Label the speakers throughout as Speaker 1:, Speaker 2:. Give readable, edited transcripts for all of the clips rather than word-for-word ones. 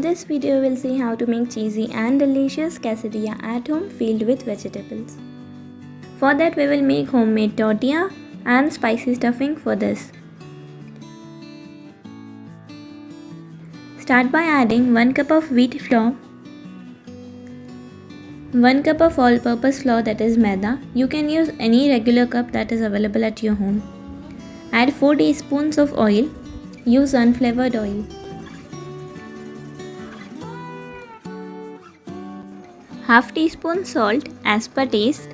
Speaker 1: this video we'll see how to make cheesy and delicious quesadilla at home filled with vegetables. For that we will make homemade tortilla and spicy stuffing for this. Start by adding 1 cup of wheat flour, 1 cup of all-purpose flour, that is maida. You can use any regular cup that is available at your home. Add 4 teaspoons of oil. Use unflavored oil. Half teaspoon salt as per taste.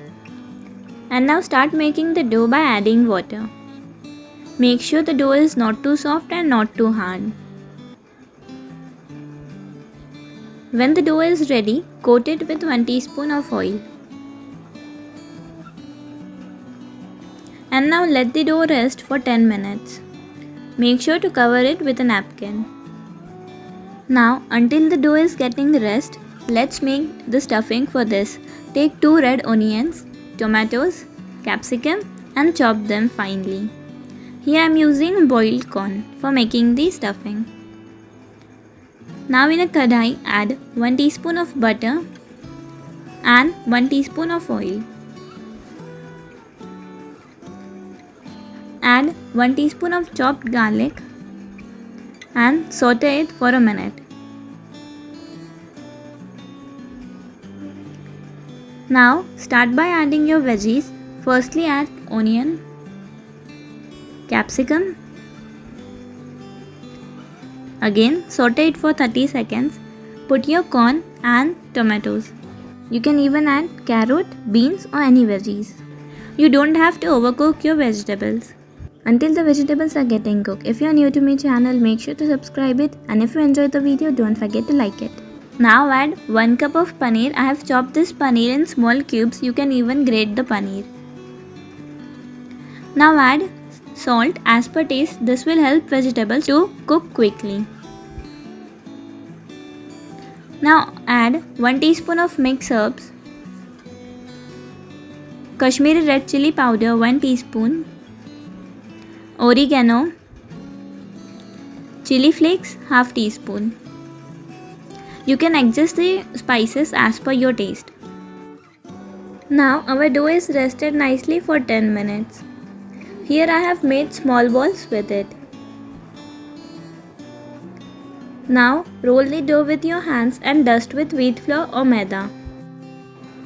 Speaker 1: And now start making the dough by adding water. Make sure the dough is not too soft and not too hard. When the dough is ready, coat it with 1 teaspoon of oil. And now let the dough rest for 10 minutes. Make sure to cover it with a napkin. Now until the dough is getting rest, let's make the stuffing for this. Take 2 red onions, tomatoes, capsicum and chop them finely. Here I am using boiled corn for making the stuffing. Now in a kadai add 1 teaspoon of butter and 1 teaspoon of oil. Add 1 teaspoon of chopped garlic and saute it for a minute. Now start by adding your veggies. Firstly add onion, capsicum. Again saute it for 30 seconds. Put your corn and tomatoes. You can even add carrot, beans or any veggies. You don't have to overcook your vegetables until the vegetables are getting cooked. If you are new to my channel, make sure to subscribe it, and if you enjoyed the video, don't forget to like it. Now add 1 cup of paneer. I have chopped this paneer in small cubes. You can even grate the paneer. Now add salt as per taste. This will help vegetables to cook quickly. Now add 1 teaspoon of mixed herbs, Kashmiri red chili powder 1 teaspoon, oregano, chili flakes half teaspoon. You can adjust the spices as per your taste. Now our dough is rested nicely for 10 minutes. Here I have made small balls with it. Now roll the dough with your hands and dust with wheat flour or maida.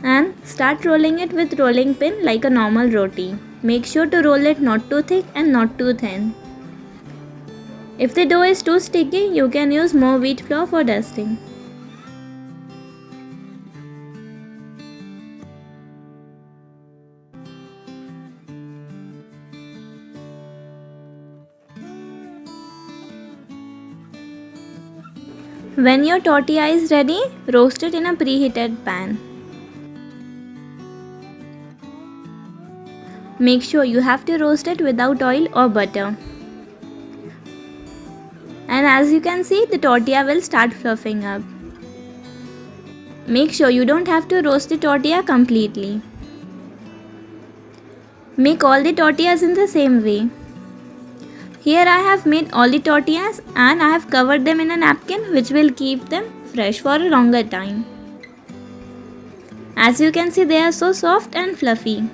Speaker 1: And start rolling it with rolling pin like a normal roti. Make sure to roll it not too thick and not too thin. If the dough is too sticky, you can use more wheat flour for dusting. When your tortilla is ready, roast it in a preheated pan. Make sure you have to roast it without oil or butter. And as you can see, the tortilla will start fluffing up. Make sure you don't have to roast the tortilla completely. Make all the tortillas in the same way. Here I have made all the tortillas and I have covered them in a napkin, which will keep them fresh for a longer time. As you can see, they are so soft and fluffy.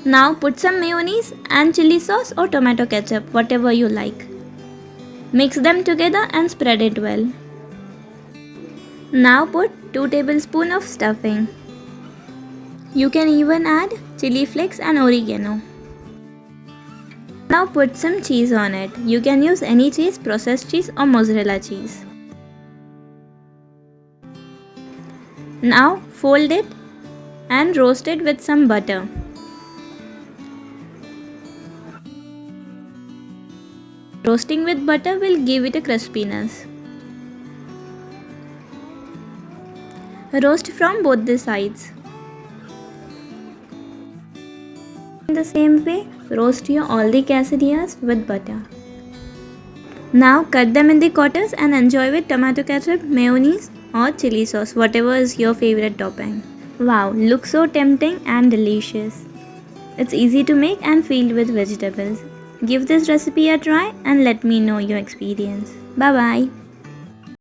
Speaker 1: Now put some mayonnaise and chili sauce or tomato ketchup, whatever you like. Mix them together and spread it well. Now put 2 tablespoons of stuffing. You can even add chili flakes and oregano. Now put some cheese on it. You can use any cheese, processed cheese or mozzarella cheese. Now fold it and roast it with some butter. Roasting with butter will give it a crispiness. Roast from both the sides. In the same way, roast all the quesadillas with butter. Now cut them in the quarters and enjoy with tomato ketchup, mayonnaise or chili sauce, whatever is your favorite topping. Wow, looks so tempting and delicious. It's easy to make and filled with vegetables. Give this recipe a try and let me know your experience. Bye bye.